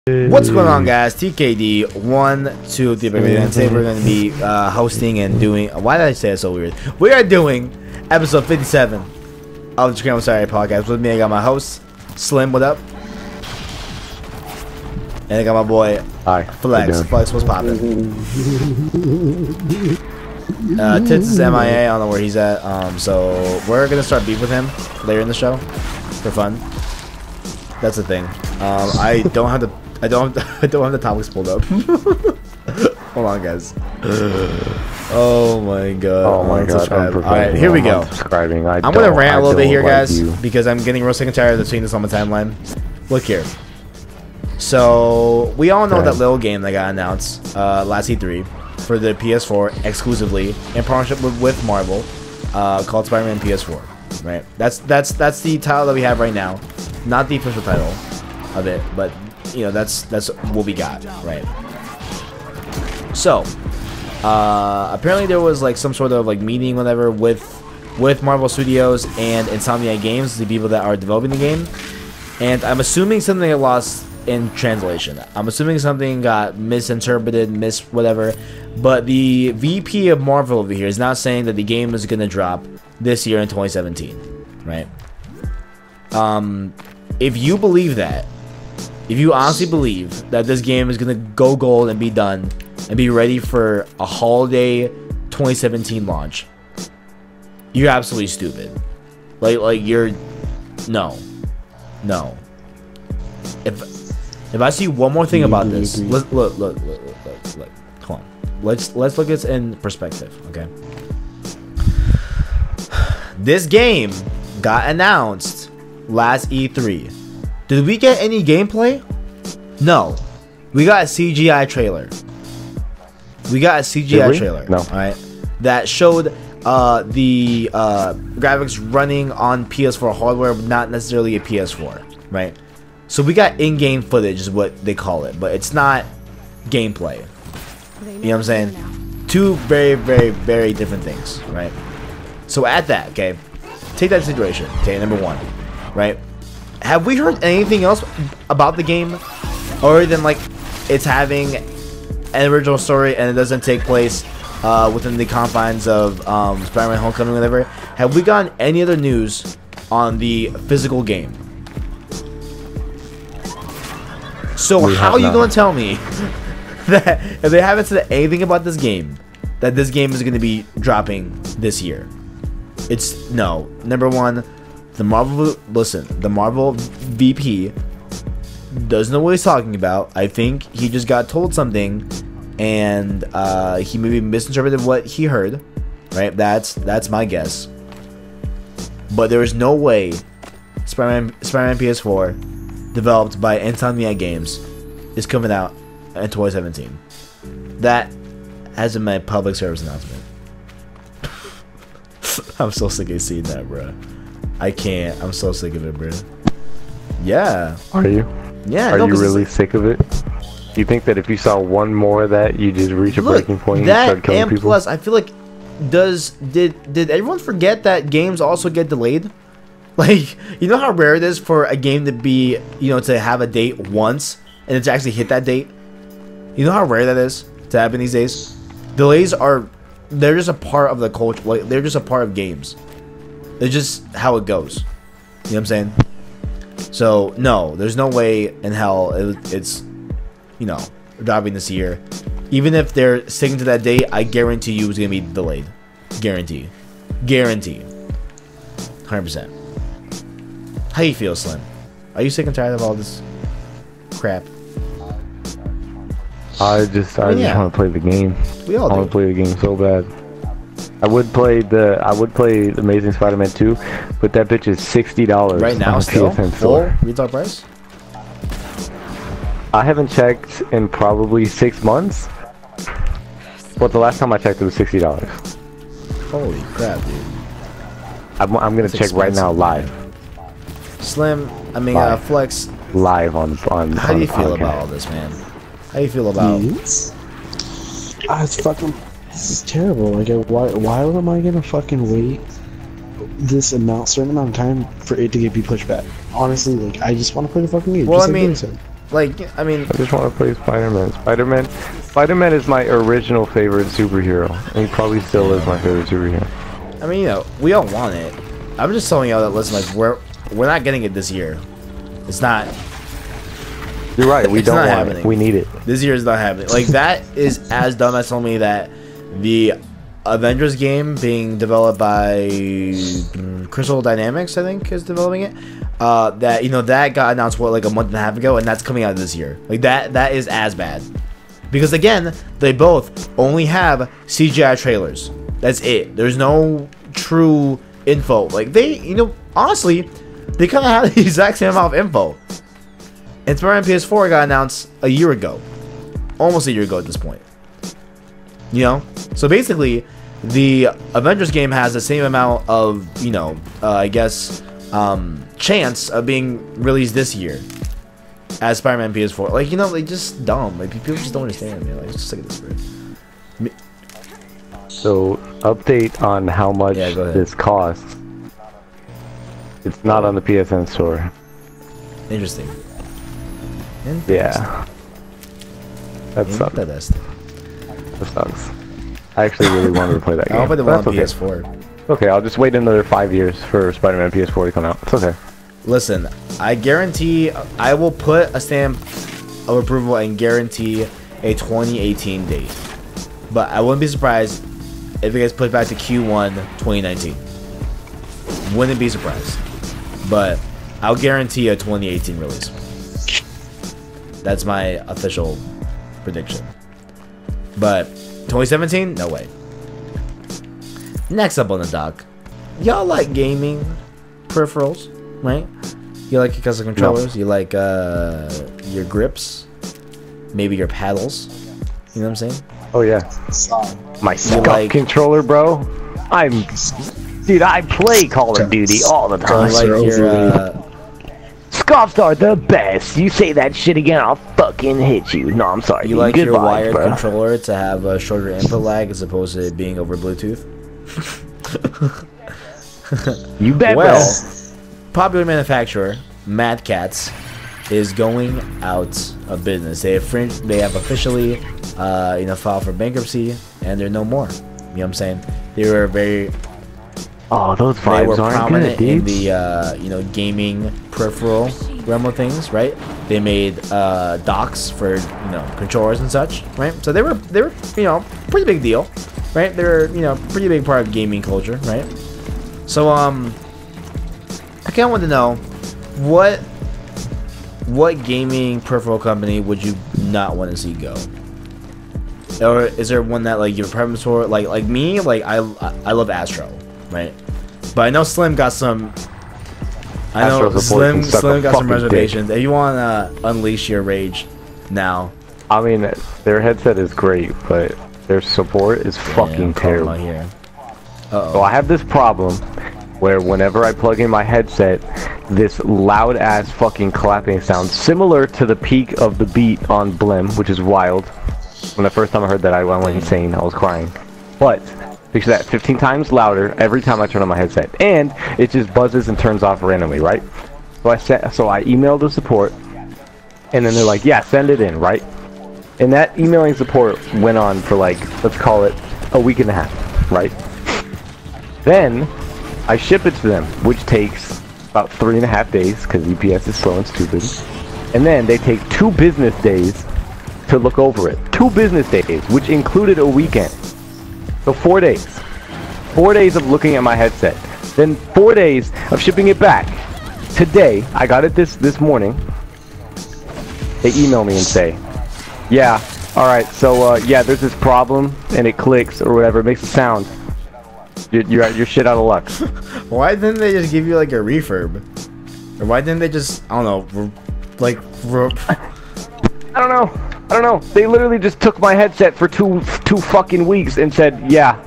What's going on, guys? TKD 1, 2, 3, baby. And today we're going to be hosting and doing. Why did I say it so weird? We are doing episode 57 of the Scramble Saturday podcast. With me, I got my host Slim. What up? And I got my boy Flex. Flex, what's poppin'? Tits is MIA. I don't know where he's at. So we're gonna start beef with him later in the show for fun. That's the thing. I don't have the topics pulled up. Hold on, guys. Oh my god. Oh my god. Alright, here we go. I'm gonna rant a little bit here, guys, because I'm getting real sick and tired of seeing this on my timeline. Look here. So we all know that little game that got announced last E3 for the PS4 exclusively in partnership with Marvel, called Spider Man PS4. Right. That's the title that we have right now. Not the official title of it, but you know, that's what we got, right? So apparently there was like some sort of like meeting, whatever, with Marvel Studios and Insomnia Games, the people that are developing the game, and I'm assuming something got lost in translation. I'm assuming something got misinterpreted, whatever, but the VP of Marvel over here is now saying that the game is gonna drop this year in 2017, right? If you believe that, if you honestly believe that this game is gonna go gold and be done and be ready for a holiday 2017 launch, you're absolutely stupid. Like you're no. If I see one more thing about this, look. Come on, let's look at this in perspective, okay? This game got announced last E3. Did we get any gameplay? No. We got a CGI trailer. No. Alright, that showed the graphics running on PS4 hardware, not necessarily a PS4, right? So we got in-game footage is what they call it, but it's not gameplay. You know what I'm saying? Two very, very, very different things, right? So at that, okay, take that situation, okay, number one, right? Have we heard anything else about the game other than like it's having an original story and it doesn't take place within the confines of Spider Man Homecoming, whatever? Have we gotten any other news on the physical game? So how are you going to tell me that if they haven't said anything about this game, that this game is going to be dropping this year? It's no. Number one, the Marvel VP doesn't know what he's talking about. I think he just got told something and he maybe misinterpreted what he heard, right? That's my guess. But there is no way Spider-Man PS4 developed by Insomnia Games is coming out in 2017. That has been my public service announcement. I'm so sick of seeing that, bro. I can't. I'm so sick of it, bro. Yeah. Are you? Yeah. Are you really sick of it? You think that if you saw one more of that, you just reach a breaking point and start killing people? Plus, I feel like did everyone forget that games also get delayed? Like, you know how rare it is for a game to be, you know, to have a date once and it's actually hit that date? You know how rare that is to happen these days? Delays they're just a part of the culture. Like, they're just a part of games. They're just how it goes. You know what I'm saying? So, no, there's no way in hell it's, you know, dropping this year. Even if they're sticking to that date, I guarantee you it's going to be delayed. Guarantee. 100%. How you feel, Slim? Are you sick and tired of all this crap? I just want to play the game. We all do. I want to play the game so bad. I would play Amazing Spider-Man 2, but that bitch is $60 right now. Still full retail price. I haven't checked in probably 6 months, but the last time I checked it was $60. Holy crap, dude! I'm gonna check right now live. Slim, I mean, Flex. Live on. How do you feel about all this, man? How do you feel about? It's fucking. This is terrible. Like, why am I gonna fucking wait certain amount of time for it to be pushed back? Honestly, like, I just want to play the fucking game. Well, I mean, Like, I mean, I just want to play Spider-Man. Spider-Man is my original favorite superhero, and he probably still is my favorite superhero. I mean, you know, we all want it. I'm just telling y'all that, listen, like, we're not getting it this year. It's not. You're right. We don't want happening. it. We need it. This year is not happening. Like, that is as dumb as telling me that the Avengers game being developed by Crystal Dynamics, I think, is developing it. That, you know, that got announced what, like a month and a half ago, and that's coming out this year. Like, that is as bad. Because again, they both only have CGI trailers. That's it. There's no true info. Like, they, you know, honestly, they kind of have the exact same amount of info. And Spider Man PS4 got announced a year ago. Almost a year ago at this point. You know? So basically, the Avengers game has the same amount of, you know, I guess, chance of being released this year as Spider Man PS4. Like, you know, like, just dumb. Like, people just don't understand, man. Like, it's just sick of this, bro. So, update on how much this costs. It's not on the PSN store. Interesting. Yeah. That sucks. That sucks. I actually really wanted to play that game. I'll play the one on PS4. Okay, I'll just wait another 5 years for Spider-Man PS4 to come out. It's okay. Listen, I guarantee I will put a stamp of approval and guarantee a 2018 date. But I wouldn't be surprised if it gets put back to Q1 2019. Wouldn't be surprised. But I'll guarantee a 2018 release. That's my official prediction. But 2017? No way. Next up on the dock. Y'all like gaming peripherals, right? You like your custom controllers? No. You like your grips? Maybe your paddles? You know what I'm saying? Oh yeah. My SCUF controller, bro. Dude, I play Call of Duty all the time. Like your SCUFs are the best. You say that shit again, I'll fucking hit you. No, I'm sorry. You like your wired controller to have a shorter input lag as opposed to it being over Bluetooth? You bet. Well, popular manufacturer Mad Catz is going out of business. They have officially, you know, filed for bankruptcy, and they're no more. You know what I'm saying? They were very. Oh, those vibes they were aren't prominent good, in the you know, gaming peripheral realm of things, right? They made docks for, you know, controllers and such, right? So they were you know, pretty big deal, right? They're, you know, pretty big part of gaming culture, right? So I kind of want to know what gaming peripheral company would you not want to see go? Or is there one that, like, you have a preference for? Like me, like I love Astro, right? But I know Slim got some. I know Slim got some reservations. If you want to unleash your rage now. I mean, their headset is great, but their support is fucking terrible. Here. So I have this problem where whenever I plug in my headset, this loud ass fucking clapping sound, similar to the peak of the beat on Blim, which is wild. When the first time I heard that, I went insane. I was crying. But picture that, 15 times louder every time I turn on my headset, and it just buzzes and turns off randomly, right? So I emailed the support, and then they're like, yeah, send it in, right? And that emailing support went on for, like, let's call it a week and a half, right? Then I ship it to them, which takes about 3.5 days because UPS is slow and stupid. And then they take 2 business days to look over it. 2 business days, which included a weekend. So 4 days. 4 days of looking at my headset. Then 4 days of shipping it back. Today, I got it this morning. They email me and say, yeah, alright, so yeah, there's this problem and it clicks or whatever, it makes a sound. You're shit out of luck. Why didn't they just give you like a refurb? Or why didn't they just, I don't know, like... I don't know. They literally just took my headset for two fucking weeks and said, yeah,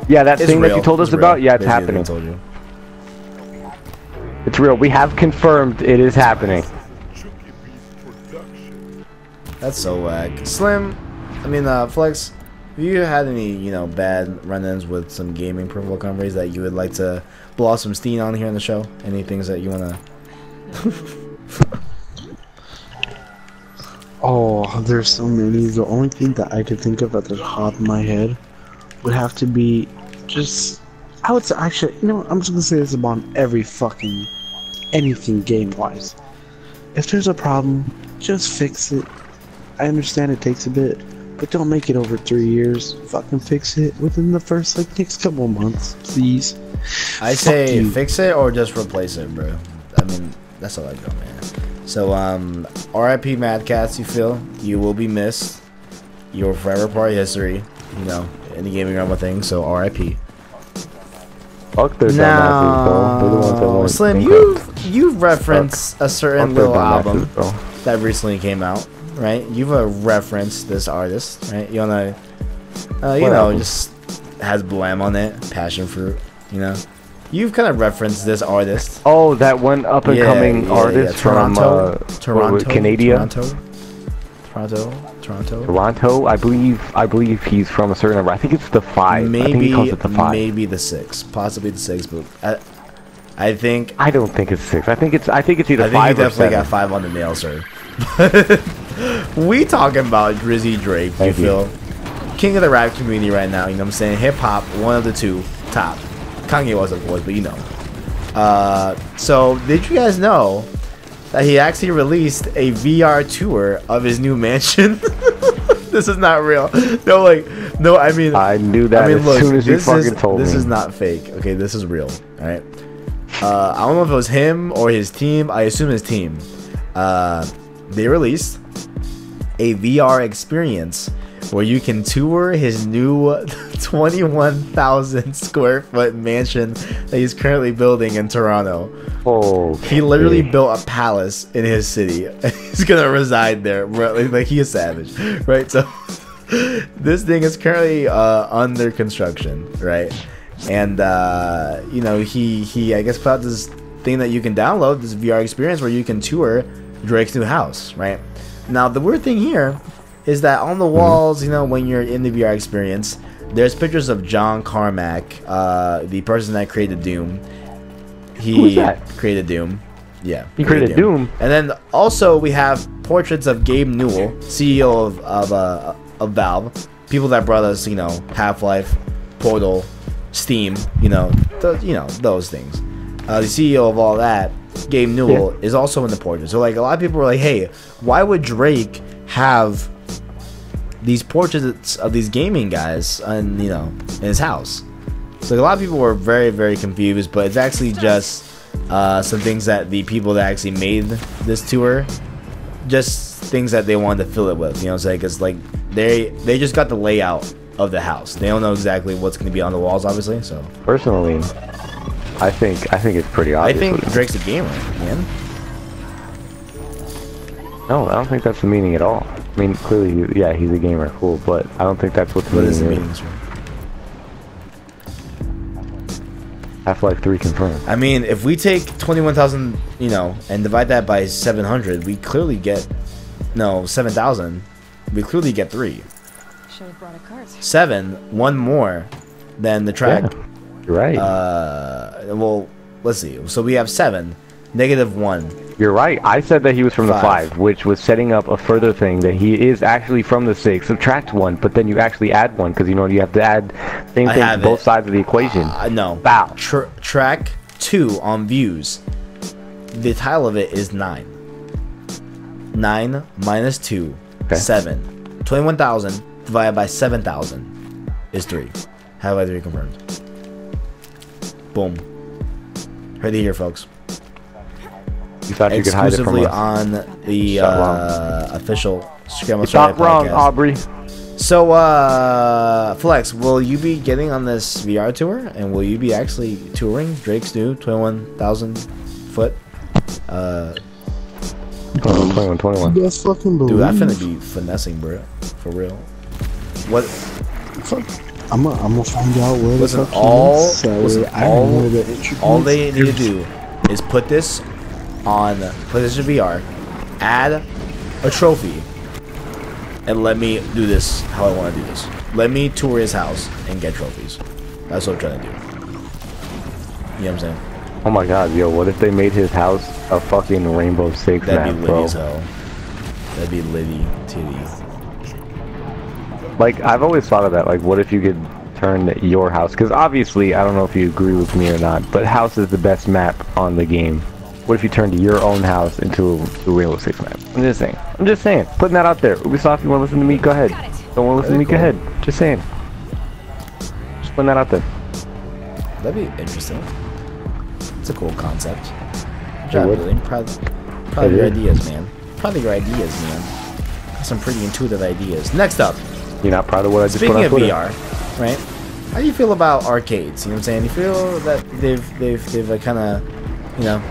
that thing that you told us about, yeah, it's happening. Told you. It's real. We have confirmed it is happening. That's so whack. Slim, I mean, Flex, have you had any, you know, bad run-ins with some gaming peripheral companies that you would like to blow some steam on here on the show? Any things that you want to... Oh, there's so many. The only thing that I could think of that there's hot in my head would have to be just. I would say, actually, you know what? I'm just gonna say this about every fucking anything game wise. If there's a problem, just fix it. I understand it takes a bit, but don't make it over 3 years. Fucking fix it within the first like next couple of months, please. I say fix it or just replace it, bro. I mean, that's all I go, man. So, RIP Mad Catz, you feel? You will be missed. You're forever part of history, you know, in the gaming realm of things, so RIP. Fuck their dumbasses, bro. They're the ones that want Slim, you've referenced a certain little album that recently came out, right? You've referenced this artist, right? You wanna, you know, just has Blam on it, Passion Fruit, you know? You've kind of referenced this artist. Oh, that one up and coming artist from Canada. Toronto. I believe he's from a certain number. I think it's the 5. Maybe, I think he calls it the 5. Maybe the 6, possibly the 6. But I think. I don't think it's 6. I think it's either 5 or 7. I think you definitely got 5 on the nail, sir. We talking about Drizzy Drake. You feel? King of the rap community right now. You know what I'm saying? Hip hop, one of the two top. Kanye was, of course, but you know. So did you guys know that he actually released a VR tour of his new mansion? This is not real. No, I mean, I knew that as soon as you fucking told me. This is not fake. Okay, this is real. All right. I don't know if it was him or his team. I assume his team. They released a VR experience where you can tour his new 21,000 square foot mansion that he's currently building in Toronto. Oh, he literally built a palace in his city. He's gonna reside there, bro. Like, he is savage, right? So this thing is currently under construction, right? And you know, he I guess put out this thing that you can download, this VR experience where you can tour Drake's new house, right? Now the weird thing here is that on the walls, you know, when you're in the VR experience, there's pictures of John Carmack, the person that created Doom. He created Doom. Yeah. He created Doom. And then also we have portraits of Gabe Newell, CEO of Valve. People that brought us, you know, Half-Life, Portal, Steam, you know, those things. The CEO of all that, Gabe Newell, is also in the portrait. So like a lot of people were like, hey, why would Drake have these portraits of these gaming guys and, you know, in his house? So a lot of people were very, very confused, but it's actually just some things that the people that actually made this tour, just things that they wanted to fill it with, you know what I'm saying? Because like they just got the layout of the house. They don't know exactly what's going to be on the walls, obviously. So personally, I think it's pretty obvious. I think Drake's a gamer, man. No, I don't think that's the meaning at all. I mean, clearly, yeah, he's a gamer, cool, but I don't think that's what the meaning is. Half-Life 3 confirmed. I mean, if we take 21,000, you know, and divide that by 700, we clearly get 7,000. We clearly get 3. Should have brought a cart. 7, one more than the track. Yeah, you're right. Well, let's see. So we have 7, -1. You're right. I said that he was from the 5, which was setting up a further thing that he is actually from the 6. Subtract 1, but then you actually add 1 because you know you have to add same thing to both sides of the equation. No. Wow. Track 2 on views. The title of it is 9. 9 minus 2, 7. 21,000 divided by 7,000 is 3. Have I 3 confirmed? Boom. Right here, folks. You thought you could hide it from us. On the official Scramble. It's not wrong, Aubrey. So, Flex, will you be getting on this VR tour, and will you be actually touring Drake's new 21,000 foot? 21. Yes, fucking believe. Dude, I'm finna be finessing, bro. For real. What? I'm gonna find out where listen, the fuck all they need to do is put this on PlayStation VR, add a trophy, and let me do this how I want to do this. Let me tour his house and get trophies. That's what I'm trying to do. You know what I'm saying? Oh my god, yo, what if they made his house a fucking Rainbow Six That'd map, be lit bro? as hell. That'd be litty titty. Like, I've always thought of that. Like, what if you could turn your house? Because obviously, I don't know if you agree with me or not, but house is the best map on the game. What if you turned your own house into a Rainbow Six map? I'm just saying. I'm just saying. Putting that out there. Ubisoft, you want to listen to me? Go ahead. Don't want to listen to me? Go ahead. Just saying. Just putting that out there. That'd be interesting. It's a cool concept. Good job, Billy. Proud of your ideas, man. Proud of your ideas, man. Got some pretty intuitive ideas. Next up. You're not proud of what I just put on Speaking Twitter? of VR, right? How do you feel about arcades? You know what I'm saying? You feel that they've like kind of, you know,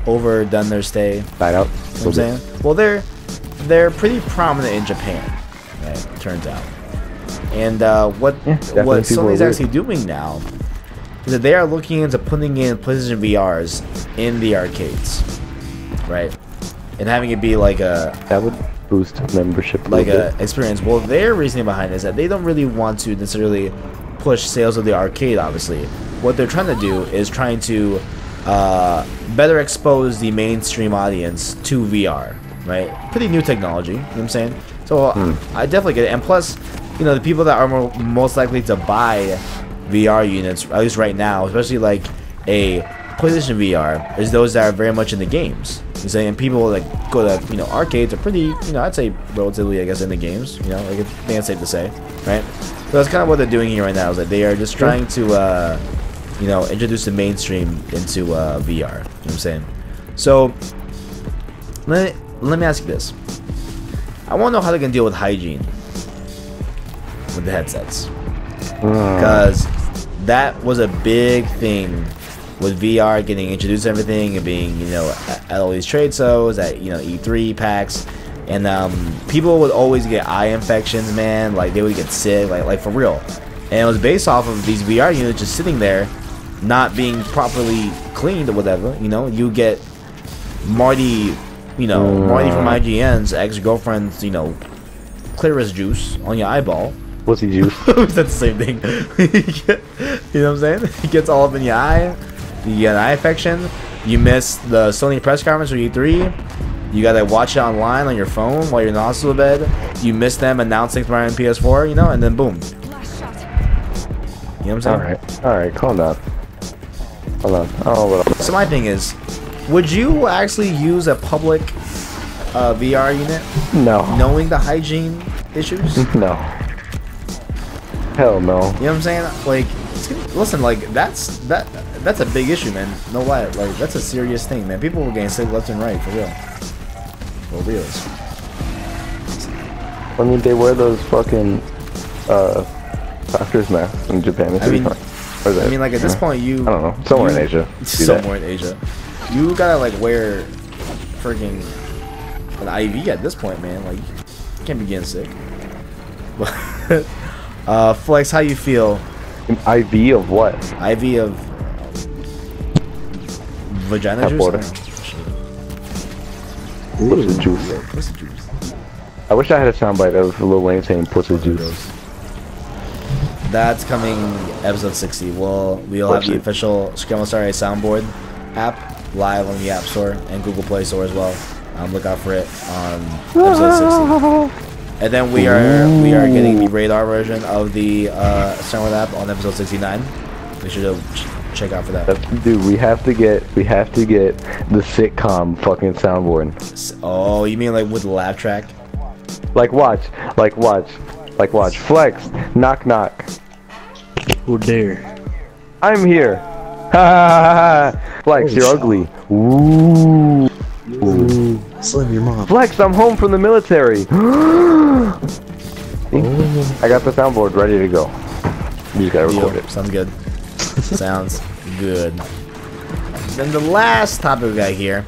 overdone their stay? Died out. You know what I'm saying? Well, they're pretty prominent in Japan, right? It turns out. And what Sony's actually doing now is that they are looking into putting in PlayStation VRs in the arcades, right? And having it be like a that would boost membership, like a experience. Well, their reasoning behind it is that they don't really want to necessarily push sales of the arcade. Obviously, what they're trying to do is trying to better expose the mainstream audience to VR, right? Pretty new technology, you know what I'm saying? So I definitely get it. And plus, you know, the people that are most likely to buy VR units, at least right now, especially like a PlayStation VR, is those that are very much in the games. You saying, and people like go to, you know, arcades are pretty, you know, I'd say relatively, I guess, in the games. You know, like I think it's safe to say, right? So that's kind of what they're doing here right now. Is that they are just trying to, you know, introduce the mainstream into VR. You know what I'm saying? So let me ask you this. I want to know how they're gonna deal with hygiene with the headsets, because that was a big thing with VR getting introduced to everything and being, you know, at all these trade shows, at, you know, E3 packs, and people would always get eye infections, man. Like they would get sick, like for real. And it was based off of these VR units just sitting there, not being properly cleaned or whatever. You know, you get Marty, you know, Marty from IGN's ex-girlfriend's, you know, clitoris juice on your eyeball. Pussy juice. That's the same thing. You know what I'm saying? It gets all up in your eye. You get an eye infection. You miss the Sony press conference for E3. You gotta watch it online on your phone while you're in the hospital bed. You miss them announcing Spider Man PS4, you know, and then boom. You know what I'm saying? Alright, calm down. Hold on. Oh, what So my thing is, would you actually use a public VR unit? No. Knowing the hygiene issues? No. Hell no. You know what I'm saying? Like, listen, like that's a big issue, man. No lie, like that's a serious thing, man. People were getting sick left and right, for real. For reals. I mean, they wear those fucking doctor's masks in Japan. It's I mean, like at this point, you. I don't know. Somewhere in Asia. Somewhere in Asia, you gotta like wear freaking an IV at this point, man. Like, you can't be getting sick. Flex, how you feel? An IV of what? IV of vagina juice? Pussy juice. Pussy juice. I wish I had a soundbite of Lil Wayne saying pussy juice. That's coming episode 60. We'll have the official Scramble Star soundboard app live on the App Store and Google Play Store as well. Look out for it on episode 60. And then we are getting the radar version of the Soundboard app on episode 69. We should check out for that. Dude, we have to get the sitcom fucking soundboard. Oh, you mean like with the laugh track? Like watch. Flex, knock knock. Who dare? I'm here. Flex, you're ugly. Ooh. Slim your mom. Flex, I'm home from the military. I got the soundboard ready to go. You just gotta record it. Sounds good. Sounds good. Then the last topic we got here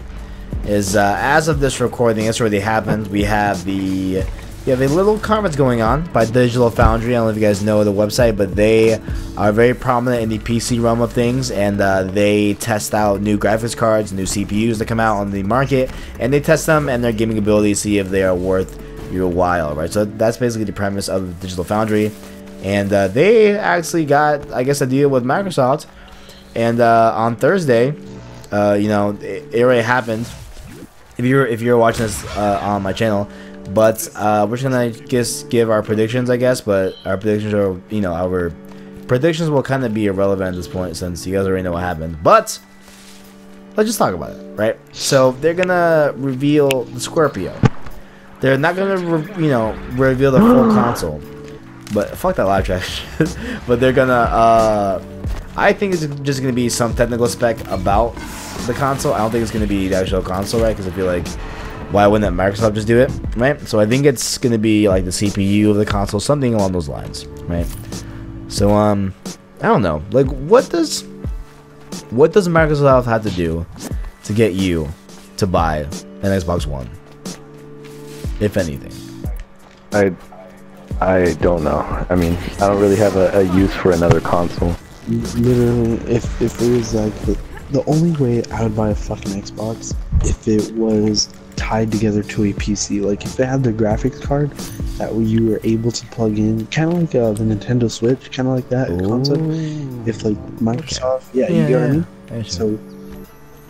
is as of this recording, it's already happened. We have a little conference going on by Digital Foundry. I don't know if you guys know the website, but they are very prominent in the PC realm of things, and they test out new graphics cards, new CPUs that come out on the market, and they test them and their gaming ability to see if they are worth your while, right? So that's basically the premise of Digital Foundry, and they actually got, I guess, a deal with Microsoft, and on Thursday, you know, it already happened. If you're watching this on my channel, But we're just gonna just give our predictions, I guess. But our predictions are, you know, our predictions will kind of be irrelevant at this point since you guys already know what happened. But let's just talk about it, right? So they're gonna reveal the Scorpio. They're not gonna, reveal the full console. But fuck that live track shit. But they're gonna. I think it's just gonna be some technical spec about the console. I don't think it's gonna be the actual console, right? Because I feel like, why wouldn't Microsoft just do it, right? So I think it's gonna be like the CPU of the console, something along those lines, right? So I don't know. Like, what does Microsoft have to do to get you to buy an Xbox One, if anything? I don't know. I mean, I don't really have a use for another console. Literally, if it was like the only way I would buy a fucking Xbox if it was tied together to a PC. Like if it had the graphics card that you were able to plug in, kind of like the Nintendo Switch, kind of like that concept. If like Microsoft, you get what I mean. So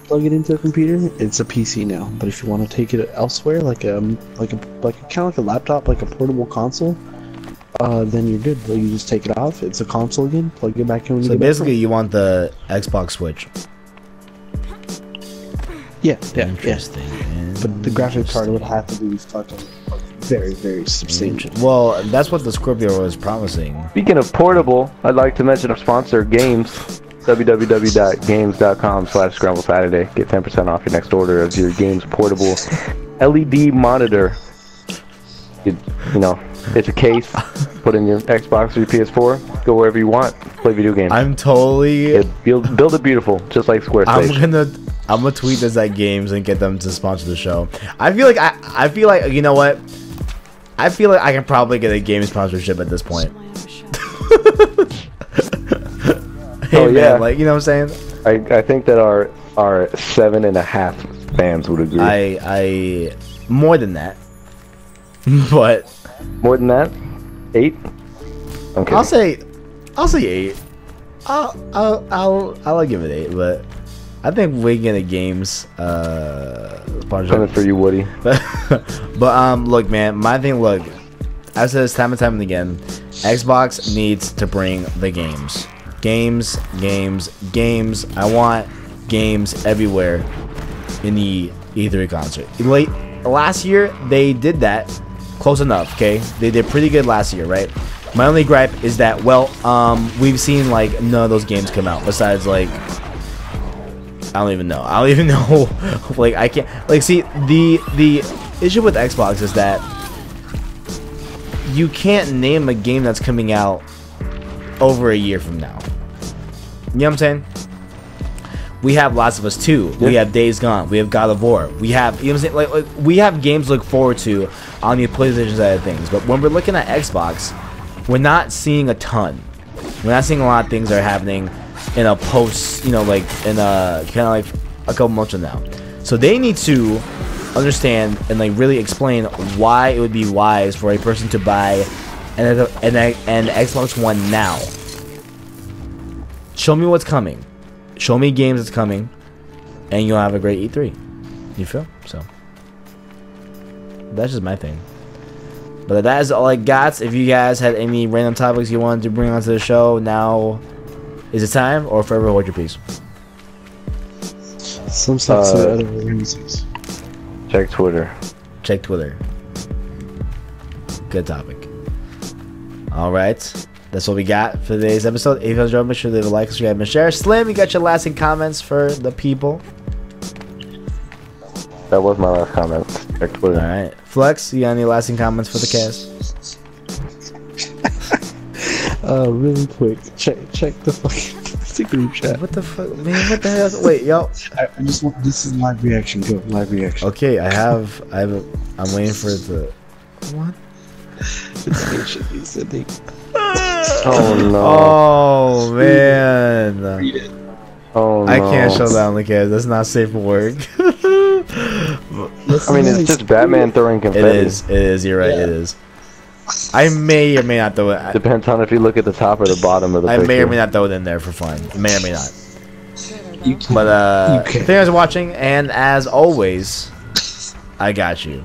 plug it into a computer, it's a PC now. But if you want to take it elsewhere, like kind of like a laptop, like a portable console, then you're good. Like you just take it off. It's a console again. Plug it back in. When so you get basically, you want the Xbox Switch. Yeah. Interesting. But the graphics card would have to be fucking very, very substantial. Well, that's what the Scorpio was promising. Speaking of portable, I'd like to mention our sponsor, Games. www.games.com/ScrambleSaturday. Get 10% off your next order of your Games portable LED monitor. You know, it's a case. Put in your Xbox or your PS4. Go wherever you want. Play video games. I'm totally build it beautiful, just like Squarespace. I'm gonna tweet this at Games and get them to sponsor the show. I feel like you know what? I feel like I can probably get a Games sponsorship at this point. Hey, man, like, you know what I'm saying? I think that our 7.5 fans would agree. I more than that, but more than that, 8. Okay. I'll say 8. I'll give it 8, but I think we get a Games sponsorship. Coming for you, Woody. But look, man, my thing. Look, I've said this time and time again. Xbox needs to bring the games. Games. I want games everywhere in the E3 concert. Last year, they did that close enough, okay? They did pretty good last year, right? My only gripe is that, well, we've seen, like, none of those games come out. Besides, like, I don't even know. Like, I can't, like, see, the issue with Xbox is that you can't name a game that's coming out over a year from now. You know what I'm saying? We have Last of Us 2. Yep. We have Days Gone. We have God of War. We have, you know what I'm saying? Like we have games to look forward to on the PlayStation side of things. But when we're looking at Xbox, we're not seeing a ton. We're not seeing a lot of things that are happening in a post, like in a kind of like a couple months from now. So they need to understand and like really explain why it would be wise for a person to buy an Xbox One now. Show me what's coming. Show me games that's coming, and you'll have a great E3. You feel? So that's just my thing. But that is all I got. If you guys had any random topics you wanted to bring onto the show, now is it time, or forever hold your peace? Some stuff to other reasons. Check Twitter. Check Twitter. Good topic. All right. That's what we got for today's episode. If you guys enjoyed, make sure to leave a like, subscribe, and share. Slim, you got your lasting comments for the people? That was my last comment. Check Twitter. All right. Flex, you got any lasting comments for the cast? Really quick. Check the fucking group chat. What the fuck, man? What the hell? Wait, yo. I just want, this is live reaction. Go, live reaction. Okay, I'm waiting for it to. What? Oh no! Oh man! Read it. Oh no! I can't show that on the cast. That's not safe for work. I mean, it's just Batman throwing confetti. It is. You're right. Yeah. It is. I may or may not throw it. Depends on if you look at the top or the bottom of the picture. I may or may not throw it in there for fun. May or may not. You can. But thank you guys for watching, and as always, I got you.